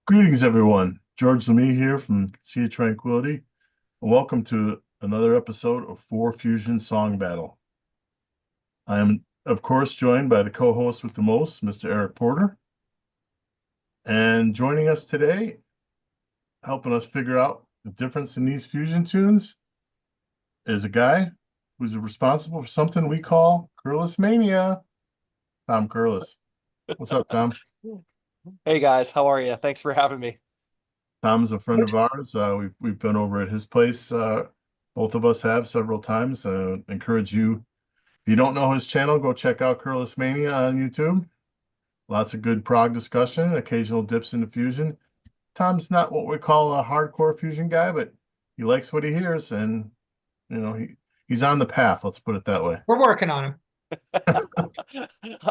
Greetings, everyone. George Lamie here from Sea of Tranquility. Welcome to another episode of 4Fusion Song Battle. I am, of course, joined by the co-host with the most, Mr. Eric Porter. And joining us today, helping us figure out the difference in these fusion tunes, is a guy who's responsible for something we call Curlis Mania, Tom Curlis. What's up, Tom? Hey guys, how are you? Thanks for having me. Tom's a friend of ours. We've been over at his place. Both of us have several times. Encourage you, if you don't know his channel, go check out Curlis Mania on YouTube. Lots of good prog discussion, occasional dips into fusion. Tom's not what we call a hardcore fusion guy, but he likes what he hears, and he's on the path. Let's put it that way. We're working on him.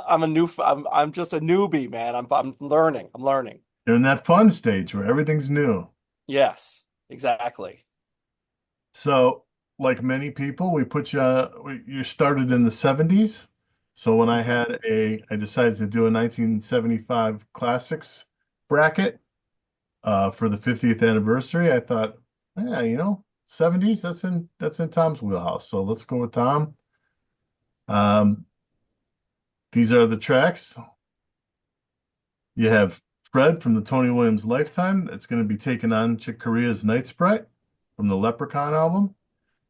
I'm just a newbie, man. I'm learning. I'm learning. You're in that fun stage where everything's new. Yes, exactly. So, like many people, you started in the 70s. So when Mhm. I decided to do a 1975 classics bracket for the 50th anniversary. I thought, yeah, 70s, that's in Tom's wheelhouse. So let's go with Tom. Um, these are the tracks. You have Fred from the Tony Williams Lifetime. It's going to be taking on Chick Corea's Night Sprite from the Leprechaun album.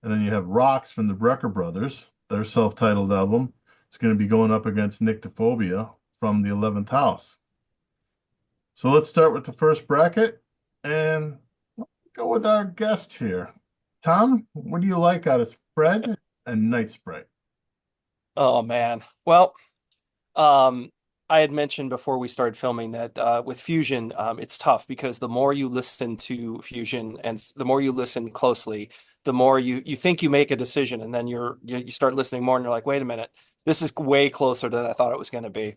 And then you have Rocks from the Brecker Brothers, their self-titled album. It's going to be going up against Nyctophobia from the 11th House. So let's start with the first bracket and go with our guest here. Tom, what do you like out of Fred and Night Sprite? Oh man. Well, um, I had mentioned before we started filming that with Fusion, it's tough because the more you listen to Fusion and the more you listen closely, the more you think you make a decision, and then you start listening more, and you're like, wait a minute, this is way closer than I thought it was going to be.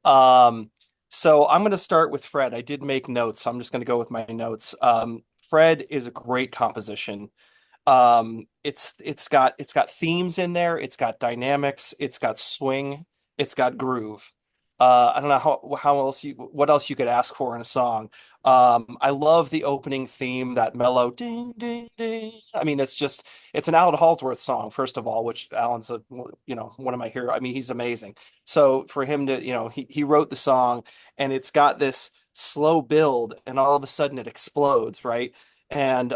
Um, so I'm going to start with Fred. I did make notes, so I'm just going to go with my notes. Fred is a great composition. It's got themes in there, it's got dynamics, it's got swing, it's got groove. I don't know how else you what else you could ask for in a song. I love the opening theme, that mellow ding ding ding. I mean, it's an Alan Halsworth song, first of all, which Alan's one of my heroes. I mean, he's amazing. So for him to, he wrote the song and it's got this slow build and all of a sudden it explodes, right? And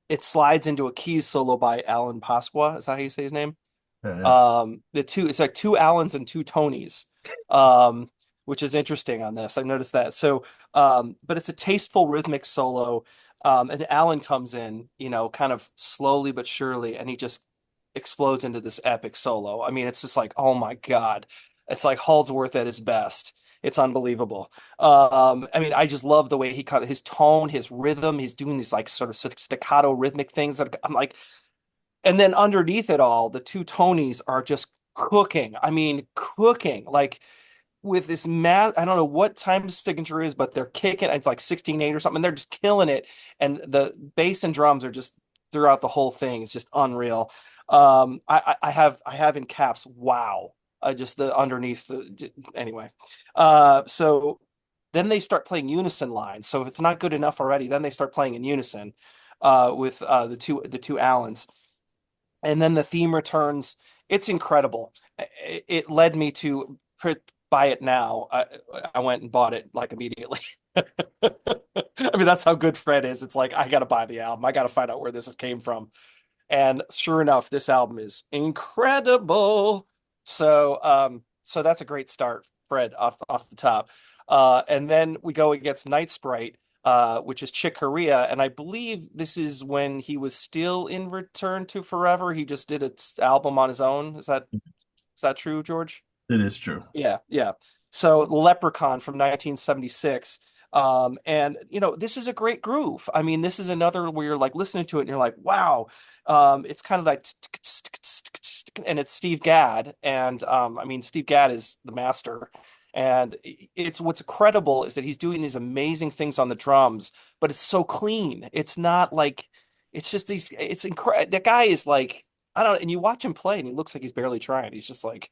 it slides into a keys solo by Alan Pasqua. Is that how you say his name? Yeah. It's like two Allens and two Tonys, um, which is interesting on this. I noticed that. So, but it's a tasteful rhythmic solo. And Alan comes in, kind of slowly but surely, and he just explodes into this epic solo. I mean, it's just like, oh my God. It's like Halsworth at his best. It's unbelievable. I mean, I just love the way he cut his tone, his rhythm. He's doing these like sort of staccato rhythmic things that I'm like, and then underneath it all, the two Tonys are just cooking. I mean, cooking like with this math. I don't know what time signature is, but they're kicking. It's like 16/8 or something. They're just killing it. And the bass and drums are just throughout the whole thing. It's just unreal. I have in caps, wow. Just the underneath anyway. So then they start playing unison lines. So if it's not good enough already, then they start playing in unison with the two Allens, and then the theme returns. It's incredible. It led me to buy it now. I went and bought it like immediately. I mean, that's how good Fred is. It's like I gotta buy the album. I gotta find out where this came from. And sure enough, this album is incredible. So that's a great start, Fred, off the top. And then we go against Night Sprite, which is Chick Corea, and I believe this is when he was still in Return to Forever. He just did an album on his own. Is that true, George? It is true. Yeah, yeah. So Leprechaun from 1976. And this is a great groove. I mean, this is another where you're like listening to it and you're like, wow. It's kind of like and it's Steve Gadd. And I mean, Steve Gadd is the master. And it's what's incredible is that he's doing these amazing things on the drums, but it's so clean. It's not like it's just it's incredible. That guy is like, I don't know, and you watch him play and he looks like he's barely trying. He's just like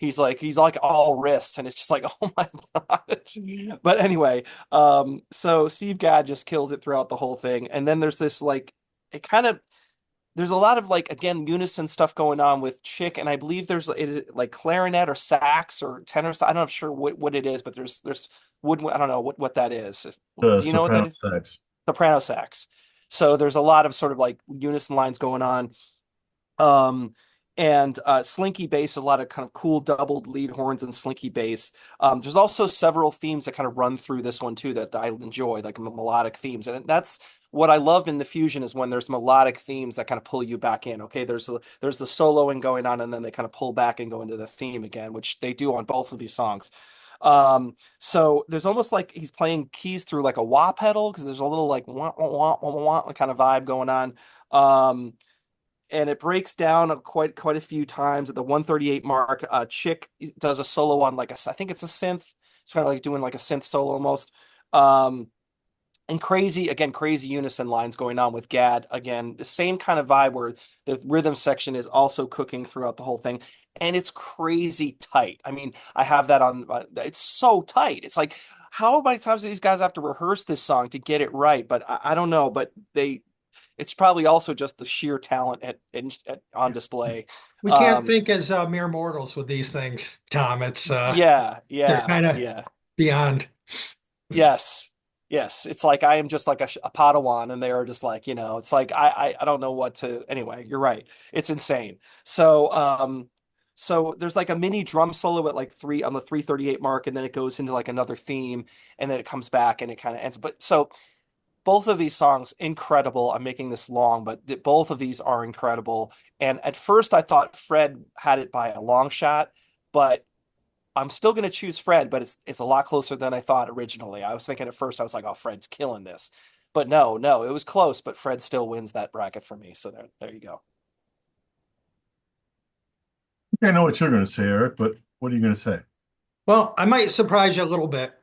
he's like all wrists, and it's just like, oh my God. But anyway, so Steve Gadd just kills it throughout the whole thing. And then there's this like it kind of there's a lot of like again unison stuff going on with Chick, and I believe there's like clarinet or sax or tenor. I'm not sure what it is, but there's wood. I don't know what that is. The Do you know what that soprano is? sax. Soprano sax. So there's a lot of sort of like unison lines going on. Um, and slinky bass, a lot of kind of cool doubled lead horns and slinky bass. There's also several themes that kind of run through this one too that I enjoy, like melodic themes, and that's what I love in the fusion is when there's melodic themes that kind of pull you back in. Okay, there's the soloing going on, and then they kind of pull back and go into the theme again, which they do on both of these songs. So there's almost like he's playing keys through like a wah pedal because there's a little like wah, wah, wah, wah, wah kind of vibe going on. Um, and it breaks down quite a few times at the 138 mark. Chick does a solo on like I think it's a synth. It's kind of like doing like a synth solo almost. Um, and crazy unison lines going on with Gadd. Again, the same kind of vibe where the rhythm section is also cooking throughout the whole thing. And it's crazy tight. I mean, I have that on, it's so tight. It's like, how many times do these guys have to rehearse this song to get it right? But I don't know. But it's probably also just the sheer talent on display. We can't Um, think as mere mortals with these things, Tom. It's yeah, they're yeah, kind of yeah. beyond. Yes. Yes. It's like I am just like a Padawan and they are just like, it's like I don't know what to anyway, you're right. It's insane. So there's like a mini drum solo at like three on the 338 mark, and then it goes into like another theme, and then it comes back and it kind of ends. But so both of these songs incredible. I'm making this long, but both of these are incredible. And at first I thought Fred had it by a long shot, but I'm still going to choose Fred, but it's a lot closer than I thought originally. I was thinking at first I was like, oh, Fred's killing this. But no, it was close, but Fred still wins that bracket for me. So there you go. I know what you're going to say, Eric, but what are you going to say? Well, I might surprise you a little bit.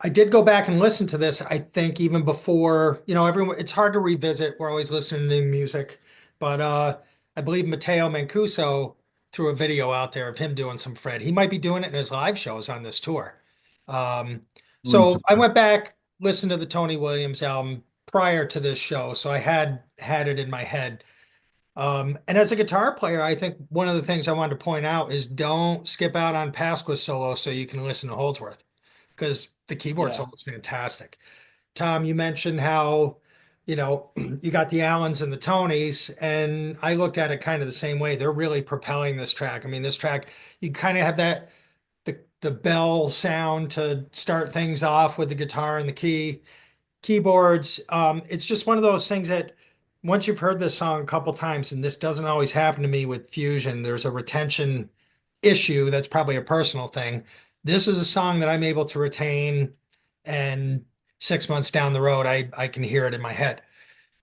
I did go back and listen to this. I think even before, everyone, it's hard to revisit. We're always listening to new music, but I believe Matteo Mancuso threw a video out there of him doing some Fred. He might be doing it in his live shows on this tour. Um, Wouldn't so I surprise. went back, listened to the Tony Williams album prior to this show, so I had it in my head. And as a guitar player, I think one of the things I wanted to point out is don't skip out on Pasqua's solo so you can listen to Holdsworth because the keyboard Yeah. solo is fantastic. Tom, you mentioned how, you got the Allens and the Tonys, and I looked at it kind of the same way. They're really propelling this track. I mean, this track, you kind of have that the bell sound to start things off with the guitar and the keyboards. It's just one of those things that once you've heard this song a couple times, and this doesn't always happen to me with Fusion, there's a retention issue that's probably a personal thing. This is a song that I'm able to retain, and 6 months down the road, I can hear it in my head.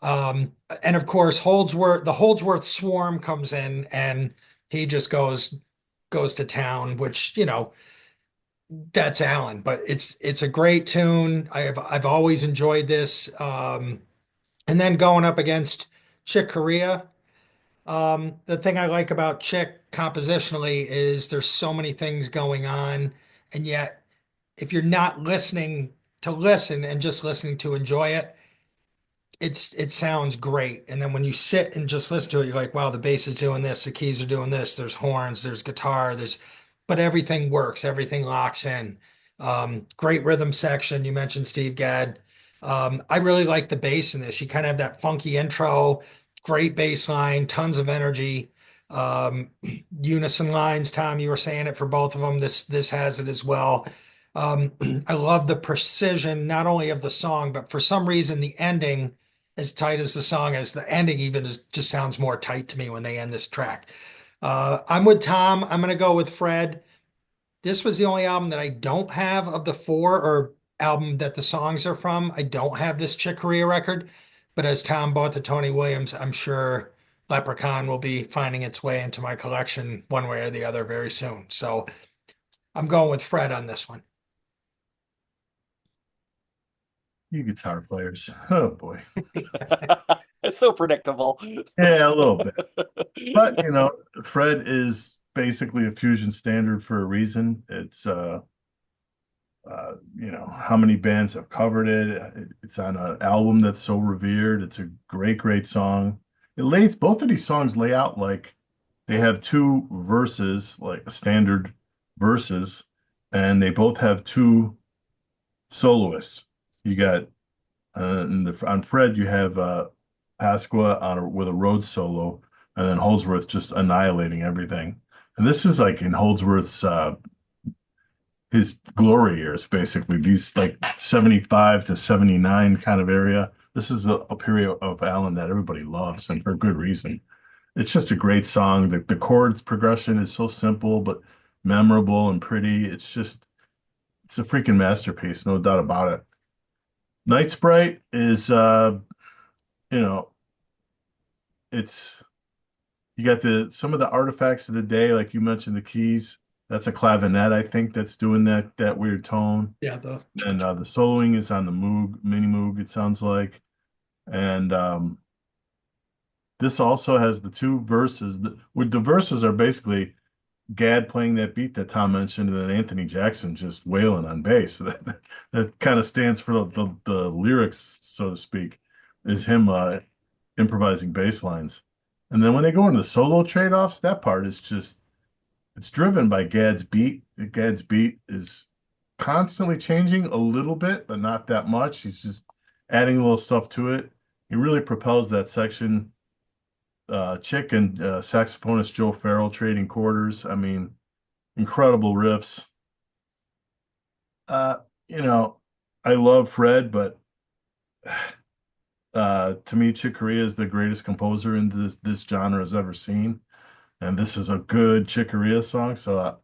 And of course, the Holdsworth Swarm comes in, and he just goes to town, which that's Alan, but it's a great tune. I've always enjoyed this. And then going up against Chick Corea, the thing I like about Chick compositionally is there's so many things going on, and yet if you're not listening to listen and just listening to enjoy it, it sounds great. And then when you sit and just listen to it, you're like, wow, the bass is doing this, the keys are doing this, there's horns, there's guitar, but everything works, everything locks in. Great rhythm section. You mentioned Steve Gadd. I really like the bass in this. You kind of have that funky intro, great bass line, tons of energy. Um, Unison lines, Tom, you were saying it for both of them. This has it as well. Um, I love the precision, not only of the song, but for some reason the ending, as tight as the song is, the ending even just sounds more tight to me when they end this track. I'm with Tom. I'm gonna go with Fred. This was the only album that I don't have of the four, or album that the songs are from. I don't have this Chick Corea record, but as Tom bought the Tony Williams, I'm sure Leprechaun will be finding its way into my collection one way or the other very soon. So I'm going with Fred on this one. You guitar players. Oh boy. It's so predictable. Yeah, a little bit. But Fred is basically a fusion standard for a reason. It's how many bands have covered it. It's on an album that's so revered. It's a great song. Both of these songs lay out like they have two verses, like standard verses, and they both have two soloists. You got on Fred, you have Pasqua with a Rhodes solo, and then Holdsworth just annihilating everything. And this is like in Holdsworth's his glory years, basically. These like 75 to 79 kind of area. This is a period of Alan that everybody loves, and for good reason. It's just a great song. The chords progression is so simple but memorable and pretty. It's a freaking masterpiece, no doubt about it. Night Sprite is you know, it's you got the some of the artifacts of the day, like you mentioned, the keys. That's a clavinet, I think, that's doing that weird tone. Yeah, the And the soloing is on the Moog, mini Moog, it sounds like. And this also has the two verses. The verses are basically Gad playing that beat that Tom mentioned, and then Anthony Jackson just wailing on bass. That kind of stands for the lyrics, so to speak, is him improvising bass lines. And then when they go into the solo trade-offs, that part is just it's driven by Gad's beat. Gad's beat is constantly changing a little bit, but not that much. He's just adding a little stuff to it. He really propels that section. Chick and saxophonist Joe Farrell trading quarters. I mean, incredible riffs. Uh, you know, I love Fred, but to me, Chick Corea is the greatest composer in this genre has ever seen, and this is a good Chick Corea song. So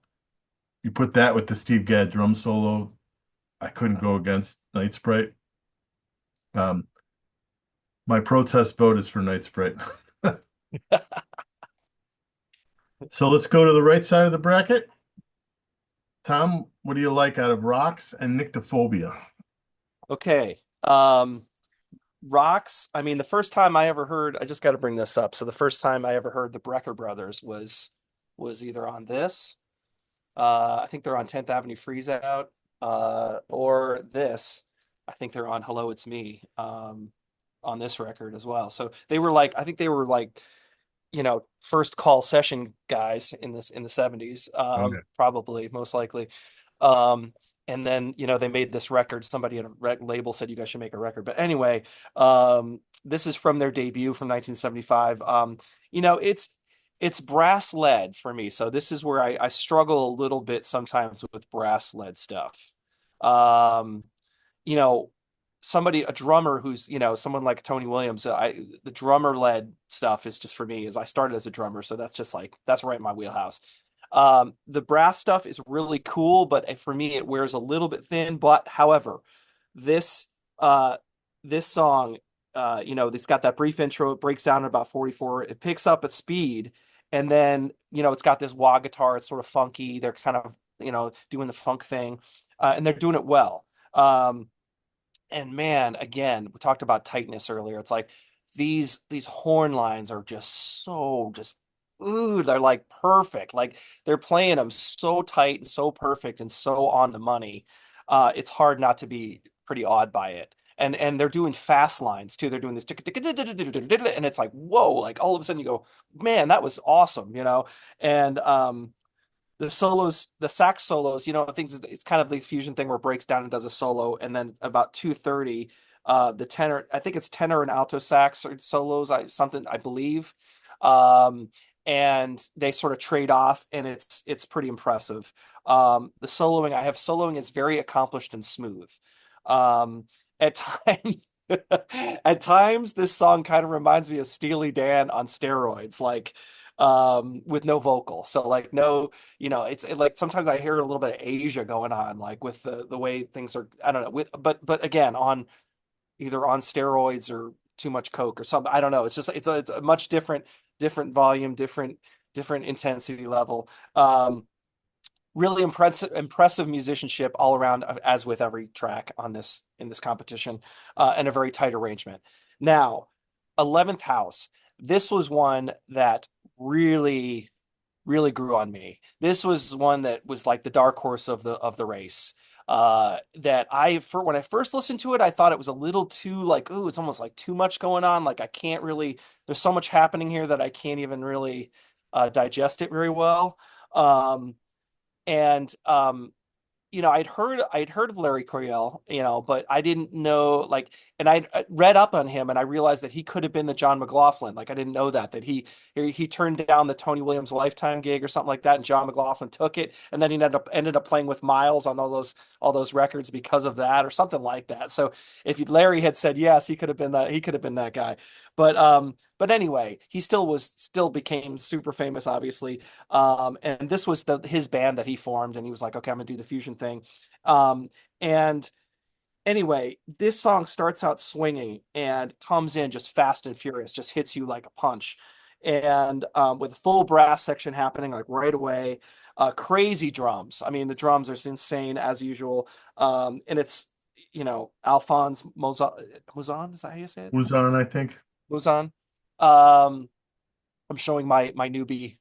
you put that with the Steve Gadd drum solo, I couldn't go against Night Sprite. Um, my protest vote is for Night Sprite. So let's go to the right side of the bracket. Tom, what do you like out of Rocks and Nyctophobia? Okay. Rocks. I mean, the first time I ever heard, I just got to bring this up. So the first time I ever heard the Brecker Brothers was either on this. I think they're on 10th Avenue Freeze Out, or this. I think they're on Hello, It's Me, on this record as well. So they were like, I think they were like, first call session guys in the 70s, Okay. probably most likely. Um, and then, they made this record. Somebody at a label said you guys should make a record. But anyway, this is from their debut from 1975. It's brass led for me. So this is where I struggle a little bit sometimes with brass led stuff. Um, you know, a drummer who's, someone like Tony Williams, the drummer led stuff is just for me, as I started as a drummer. So that's just like, that's right in my wheelhouse. The brass stuff is really cool, but for me, it wears a little bit thin. But however, this, uh, this song, it's got that brief intro. It breaks down at about 44. It picks up at speed. And then, it's got this wah guitar. It's sort of funky. They're kind of, doing the funk thing, and they're doing it well. And man, again, we talked about tightness earlier. It's like these horn lines are just ooh, they're like perfect. Like they're playing them so tight and so perfect and so on the money. It's hard not to be pretty awed by it. And they're doing fast lines too. They're doing this and it's like, whoa, like all of a sudden you go, man, that was awesome, And the solos, the sax solos, things, it's kind of the fusion thing where it breaks down and does a solo, and then about 2:30, the tenor, I think it's tenor and alto sax or solos, I believe. Um, and they sort of trade off, and it's pretty impressive. The soloing is very accomplished and smooth. At times at times this song kind of reminds me of Steely Dan on steroids, like with no vocal. So like no, like sometimes I hear a little bit of Asia going on, like with the way things are, I don't know, but again, on either on steroids or too much coke or something. I don't know. It's just it's a much different volume, different intensity level. Really impressive musicianship all around, as with every track on this in this competition, and a very tight arrangement. Now, 11th House. This was one that really really grew on me. This was one that was like the dark horse of the race. That when I first listened to it, I thought it was a little too like, ooh, it's almost like too much going on. Like I can't really, there's so much happening here that I can't even really digest it very well. Um, and I'd heard of Larry Coryell, but I didn't know like, and I read up on him and I realized that he could have been the John McLaughlin. Like I didn't know that he turned down the Tony Williams Lifetime gig or something like that, and John McLaughlin took it, and then he ended up playing with Miles on all those records because of that or something like that. So if Larry had said yes, he could have been that guy. But anyway, he still became super famous, obviously. And this was his band that he formed, and he was like, okay, I'm gonna do the fusion thing. And anyway, this song starts out swinging and comes in just fast and furious, just hits you like a punch. And with a full brass section happening like right away, crazy drums. I mean, the drums are insane as usual. And it's, Alphonse Mouzon, is that how you say it? Who's on, I think. Mouzon. Um, I'm showing my newbie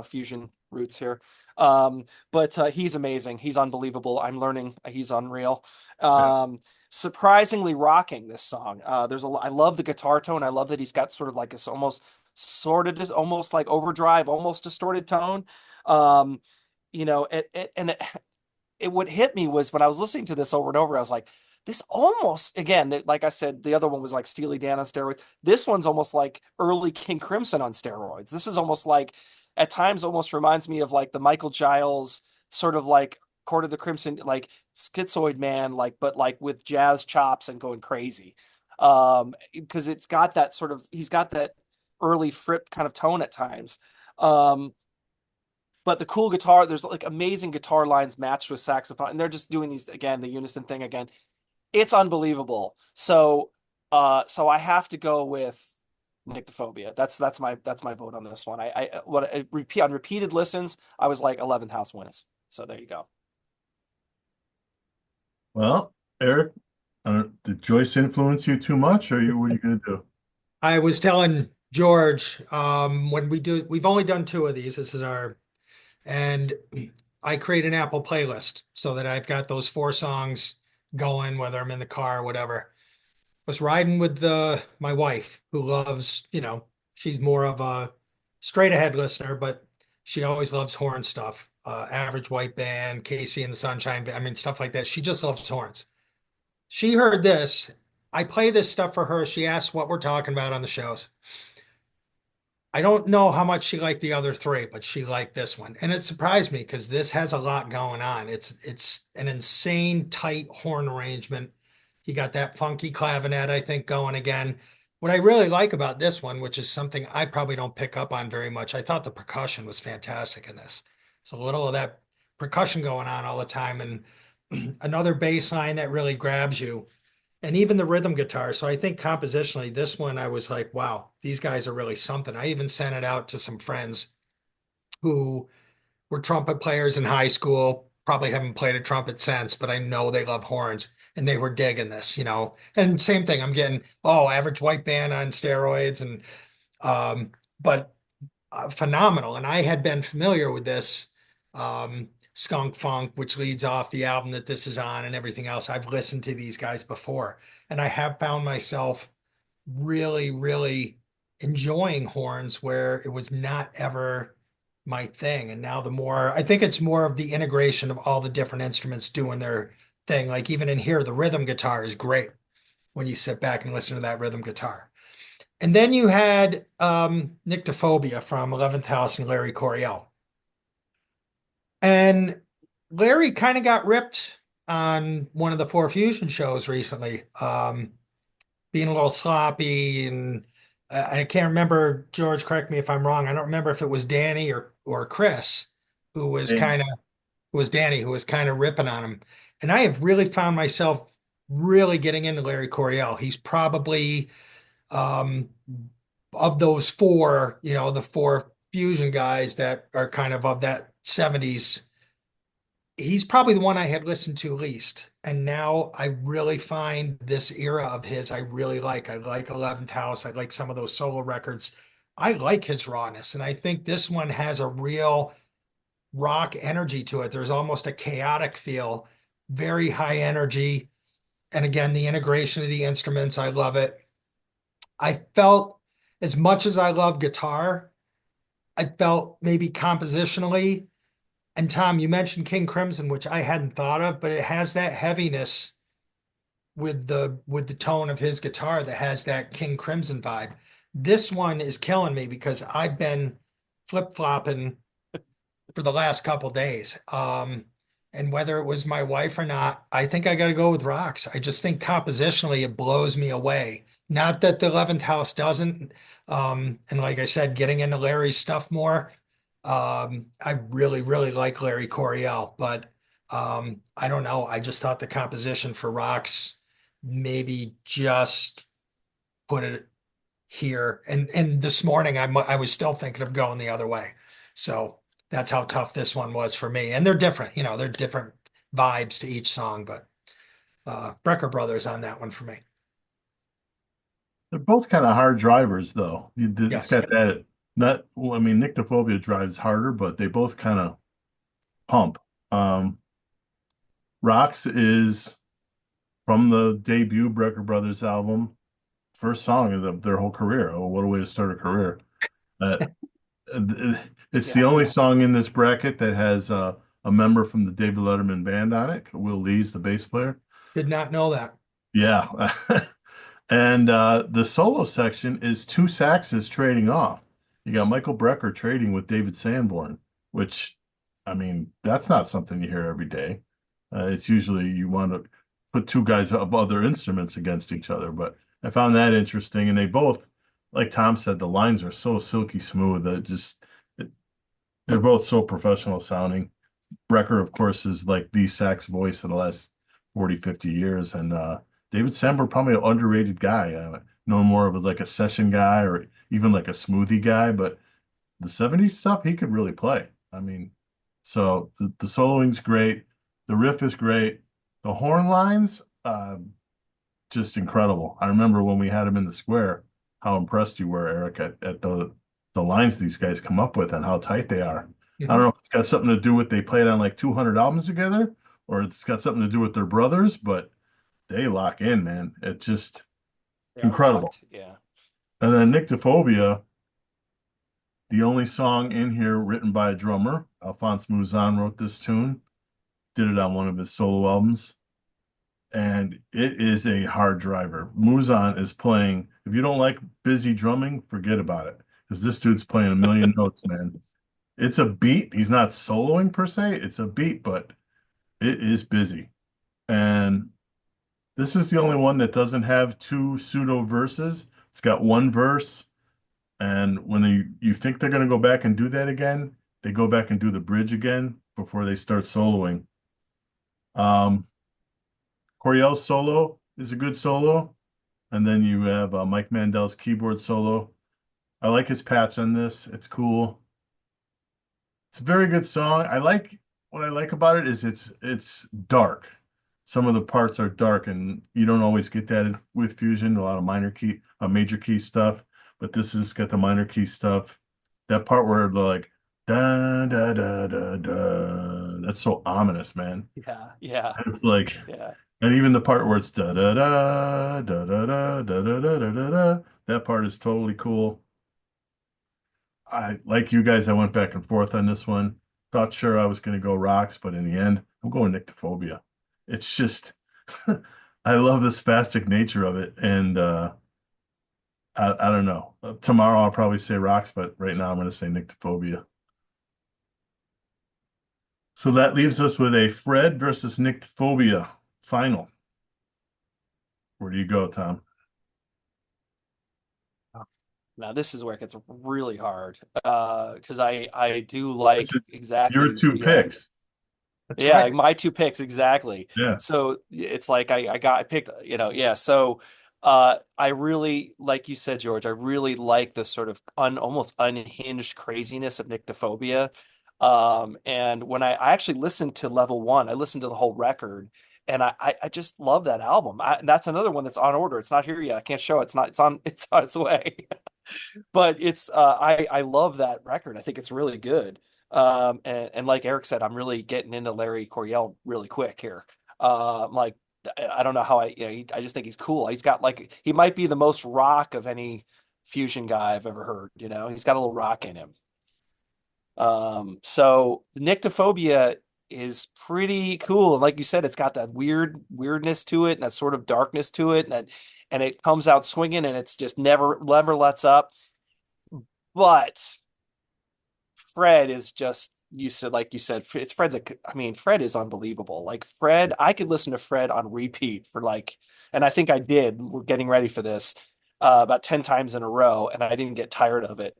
fusion roots here. But he's amazing. He's unbelievable. I'm learning. He's unreal. Yeah. Surprisingly rocking this song. I love the guitar tone. I love that he's got sort of like this almost like overdrive, almost distorted tone. Um, and it what hit me was when I was listening to this over and over, I was like, this almost, again, like I said, the other one was like Steely Dan on steroids. This one's almost like early King Crimson on steroids. This is almost like, at times, almost reminds me of like the Michael Giles sort of like Court of the Crimson, like Schizoid Man, like, but like with jazz chops and going crazy. Because he's got that early Fripp kind of tone at times. Um, but the cool guitar, there's like amazing guitar lines matched with saxophone, and they're just doing these again, the unison thing again. It's unbelievable. So I have to go with Nyctophobia. That's my vote on this one. I repeat on repeated listens, I was like 11th house wins. So there you go. Well, Eric, did Joyce influence you too much, or what are you going to do? I was telling George, we've only done two of these. And I create an Apple playlist so that I've got those four songs going, whether I'm in the car or whatever. Was riding with my wife, who loves, she's more of a straight ahead listener, but she always loves horn stuff. Average White Band, Casey and the Sunshine Band, I mean, stuff like that. She just loves horns. She heard this. I play this stuff for her. She asks what we're talking about on the shows. I don't know how much she liked the other three, but she liked this one. And it surprised me because this has a lot going on. It's an insane tight horn arrangement. You got that funky clavinet, I think, going again. What I really like about this one, which is something I probably don't pick up on very much, I thought the percussion was fantastic in this. So a little of that percussion going on all the time, and another bass line that really grabs you, and even the rhythm guitar. So I think compositionally, this one, I was like, wow, these guys are really something. I even sent it out to some friends who were trumpet players in high school, probably haven't played a trumpet since, but I know they love horns, and they were digging this. And same thing, I'm getting, oh, Average White Band on steroids, and but phenomenal. And I had been familiar with this Skunk Funk, which leads off the album that this is on, and everything else. I've listened to these guys before, and I have found myself really, really enjoying horns where it was not ever my thing. And now I think it's more of the integration of all the different instruments doing their thing. Like even in here, the rhythm guitar is great when you sit back and listen to that rhythm guitar. And then you had Nyctophobia from 11th House and Larry Coryell. And Larry kind of got ripped on one of the 4Fusion shows recently, being a little sloppy. And I can't remember, George, correct me if I'm wrong. I don't remember if it was Danny or Chris who was Danny. kind of, it was Danny who was kind of ripping on him. And I have really found myself really getting into Larry Coryell. He's probably um, of those four, the four fusion guys that are kind of that 70s, he's probably the one I had listened to least. And now I really find this era of his I really like. I like 11th House. I like some of those solo records I like his rawness, and I think this one has a real rock energy to it. There's almost a chaotic feel, very high energy. And again, the integration of the instruments, I love it. I felt as much as I love guitar, I felt maybe compositionally. And Tom, you mentioned King Crimson, which I hadn't thought of, but it has that heaviness with the tone of his guitar that has that King Crimson vibe. This one is killing me because I've been flip-flopping for the last couple days. And whether it was my wife or not, I think I got to go with Rocks. I just think compositionally it blows me away. Not that the 11th House doesn't. And like I said, getting into Larry's stuff more, I really, really like Larry Coryell, but I don't know. I just thought the composition for Rocks maybe just put it here. And this morning I was still thinking of going the other way. So that's how tough this one was for me. And they're different, they're different vibes to each song, but Brecker Brothers on that one for me. They're both kind of hard drivers, though. It's Yes. got that. Not, well, I mean, Nyctophobia drives harder, but they both kind of pump. Um, Rocks is from the debut Brecker Brothers album, first song of their whole career. Oh, what a way to start a career! Uh, it's the Yeah. only song in this bracket that has a member from the David Letterman band on it. Will Lee's the bass player. Did not know that. Yeah. And the solo section is two saxes trading off. You got Michael Brecker trading with David Sanborn, which, I mean, that's not something you hear every day. It's usually you want to put two guys of other instruments against each other. But I found that interesting. And they both, like Tom said, the lines are so silky smooth that it, they're both so professional sounding. Brecker, of course, is like the sax voice of the last 40, 50 years. And David Samberg, probably an underrated guy. Know him more of like a session guy or even like a smoothie guy, but the 70s stuff he could really play. I mean, so the soloing's great. The riff is great. The horn lines, just incredible. I remember when we had him in the square, how impressed you were, Eric, at the lines these guys come up with and how tight they are. I don't Mhm. know if it's got something to do with they played on like 200 albums together, or it's got something to do with their brothers, but they lock in, man. It's just They are incredible. locked. Yeah. And then Nyctophobia, the only song in here written by a drummer. Alphonse Mouzon wrote this tune, did it on one of his solo albums, and it is a hard driver. Mouzon is playing. If you don't like busy drumming, forget about it, because this dude's playing a million notes, man. It's a beat. He's not soloing per se. It's a beat, but it is busy. And this is the only one that doesn't have two pseudo verses. It's got one verse, and when you think they're going to go back and do that again, they go back and do the bridge again before they start soloing. Um, Coryell's solo is a good solo, and then you have Mike Mandel's keyboard solo. I like his patch on this. It's cool. It's a very good song. What I like about it is it's dark. Some of the parts are dark, and you don't always get that with Fusion. A lot of major key stuff, but this has got the minor key stuff. That part where they're like da da da da da. That's so ominous, man. Yeah. Yeah. It's like, Yeah. and even the part where it's da da da da da da da da da da da da. That part is totally cool. I like you guys. I went back and forth on this one. Thought sure I was going to go rocks, but in the end, I'm going Nyctophobia. It's just, I love the spastic nature of it, and I don't know. Tomorrow I'll probably say rocks, but right now I'm going to say Nyctophobia. So that leaves us with a Fred versus Nyctophobia final. Where do you go, Tom? Now this is where it gets really hard. Because I do This like is your exactly, two yeah. picks. That's Yeah, right. my two picks exactly. Yeah. So it's like I picked, yeah. So I really, like you said, George, I really like the sort of almost unhinged craziness of Nyctophobia. And when I actually listened to Level One, I listened to the whole record, and I just love that album. That's another one that's on order. It's not here yet. I can't show it. It's not. It's on its way. But it's I love that record. I think it's really good. And like Eric said, I'm really getting into Larry Coryell really quick here. Like I don't know how I just think he's cool. He's got like he might be the most rock of any fusion guy I've ever heard. He's got a little rock in him. So Nyctophobia is pretty cool. And like you said, it's got that weirdness to it and that sort of darkness to it, and it comes out swinging, and it's just never lets up. But Fred is just like you said, it's I mean, Fred is unbelievable. Like Fred, I could listen to Fred on repeat for like, and I think I did. We're getting ready for this about 10 times in a row, and I didn't get tired of it.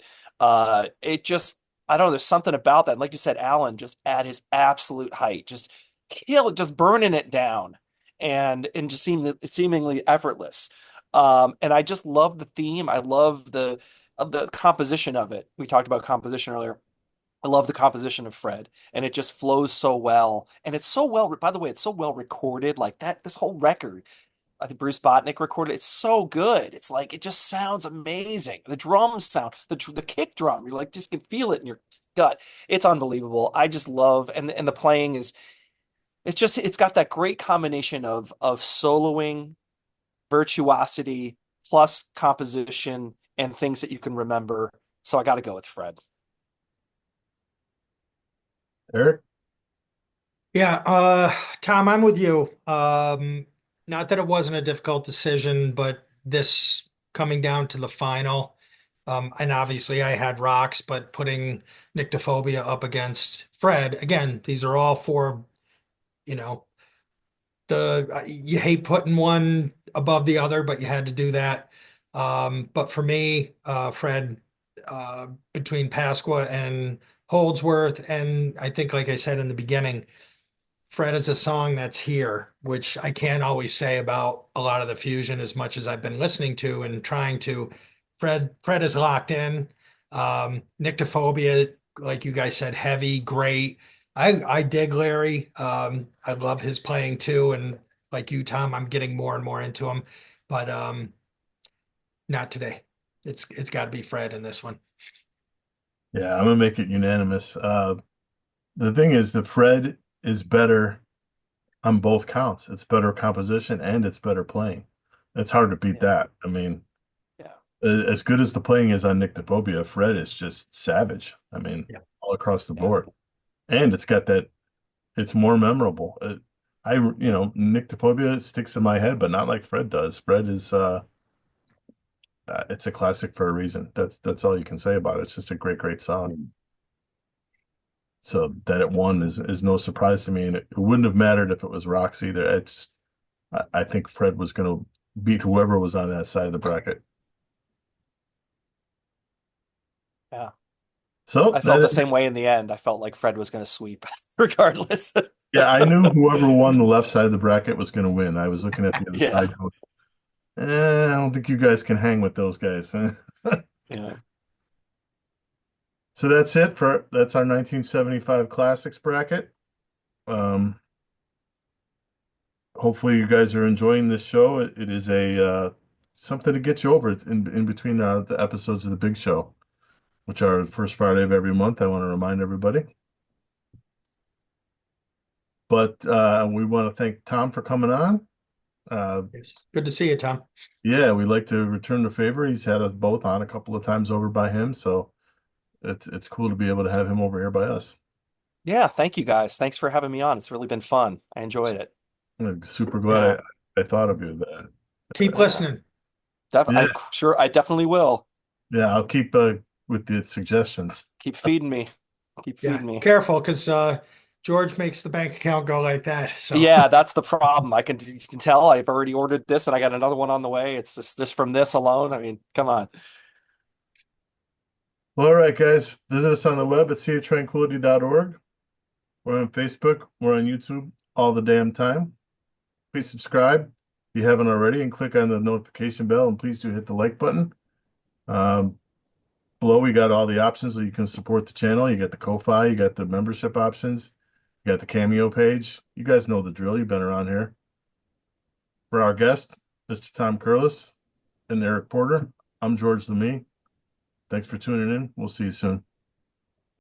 It just, I don't know, there's something about that. And like you said, Alan, just at his absolute height, just just burning it down and just seemingly effortless. And I just love the theme. I love the composition of it. We talked about composition earlier. I love the composition of Fred, and it just flows so well. And it's so well, by the way, it's so well recorded. Like that, this whole record, I think Bruce Botnick recorded. It's so good. It's like it just sounds amazing. The drums sound, the kick drum. You're like just can feel it in your gut. It's unbelievable. I just love, and the playing is. It's got that great combination of soloing, virtuosity, plus composition and things that you can remember. So I got to go with Fred. Eric? Yeah, Tom, I'm with you. Not that it wasn't a difficult decision, but this coming down to the final, and obviously I had rocks, but putting Nyctophobia up against Fred, again, these are all four, you know, you hate putting one above the other, but you had to do that. But for me, Fred, between Pasqua and Holdsworth, and I think, like I said in the beginning, Fred is a song that's here, which I can't always say about a lot of the fusion as much as I've been listening to and trying to. Fred is locked in. Nyctophobia, like you guys said, heavy, great. I dig Larry. I love his playing too, and like you, Tom, I'm getting more and more into him, but not today. It's got to be Fred in this one. Yeah, I'm gonna make it unanimous. The thing is, the Fred is better on both counts. It's better composition and it's better playing. It's hard to beat Yeah. that. I mean, Yeah. as good as the playing is on Nyctophobia, Fred is just savage. I mean, Yeah. all across the Yeah. board. And it's got that, it's more memorable. Nyctophobia sticks in my head, but not like Fred does. Fred is, it's a classic for a reason. That's all you can say about it. It's just a great song. So that it won is no surprise to me, and it wouldn't have mattered if it was Rocks either. I think Fred was going to beat whoever was on that side of the bracket. Yeah. So I felt the same way in the end. I felt like Fred was going to sweep regardless. yeah, I knew whoever won the left side of the bracket was going to win. I was looking at the other Yeah. side going, I don't think you guys can hang with those guys. Yeah. So that's our 1975 classics bracket. Um, Hopefully you guys are enjoying this show. It is a something to get you over in between the episodes of the big show, which are the first Friday of every month. I want to remind everybody. But we want to thank Tom for coming on. Yes. Good to see you, Tom. Yeah, we'd like to return the favor. He's had us both on a couple of times over by him, so it's cool to be able to have him over here by us. Yeah. Thank you guys. Thanks for having me on. It's really been fun. I enjoyed it. I'm super glad Yeah. I thought of you. That Keep Yeah. listening. yeah, I'm sure I definitely will. yeah. I'll keep with the suggestions. Keep feeding me. Keep Yeah, feeding me. careful because George makes the bank account go like that. So Yeah, that's the problem. You can tell I've already ordered this and I got another one on the way. It's just from this alone. I mean, come on. Well, all right, guys. Visit us on the web at seaoftranquility.org. We're on Facebook. We're on YouTube all the damn time. Please subscribe if you haven't already and click on the notification bell. And please do hit the like button. Um, Below, we got all the options so you can support the channel. You got the Ko-Fi, you got the membership options, you got the Cameo page. You guys know the drill. You've been around here. For our guest, Mr. Tom Curlis and Eric Porter, I'm George Lamie. Thanks for tuning in. We'll see you soon.